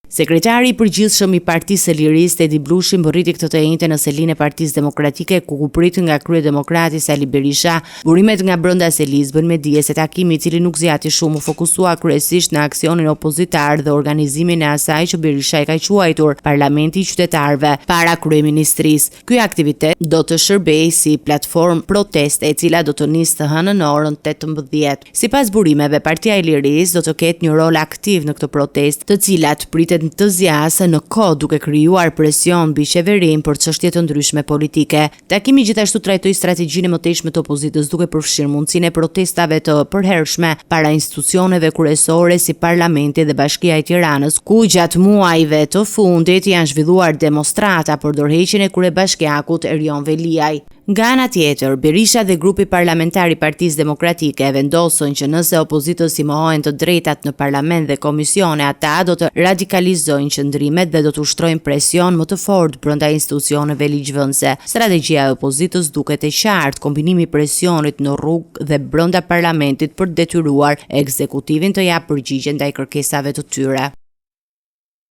Sekretari i përgjithshëm i Partisë së Lirisë Edi Blushi mbërriti këtë të njëjtën në selinë e Partisë Demokratike, ku u prit nga kryedemokrati Sali Berisha burimet nga brenda selisë bën me dije se takimi i cili nuk zgjati shumë u fokusua kryesisht në aksionin opozitar dhe organizimin e asaj që Berisha i ka quajtur Parlamenti i Qytetarëve para kryeministrisë. Ky aktivitet do të shërbejë si platformë proteste e cila do të nisë të hënën në orën 18. Sipas burimeve, Partia e Lirisë do të ketë një rol aktiv në këtë protestë, të cilat pritet të zjasë në kohë duke krijuar presion mbi qeverinë për çështje të ndryshme politike. Takimi gjithashtu trajtoi strategjinë e mëtejshme të opozitës, duke përfshirë mundësinë e protestave të përhershme para institucioneve kryesore si Parlamenti dhe Bashkia e Tiranës, ku gjatë muajve të fundit janë zhvilluar demonstrata për dorëheqjen e kryebashkiakut Erion Veliaj. Nga ana tjetër, Berisha dhe grupi parlamentar i Partisë Demokratike vendosën që nëse opozitës i mohohen të drejtat në parlament dhe komisione, ata do të radikalizojnë qëndrimet dhe do të ushtrojnë presion më të fortë brenda institucioneve ligjvënëse. Strategjia e opozitës duket e qartë, kombinimi i presionit në rrugë dhe brenda parlamentit për detyruar ekzekutivin të japë përgjigje ndaj kërkesave të tyre.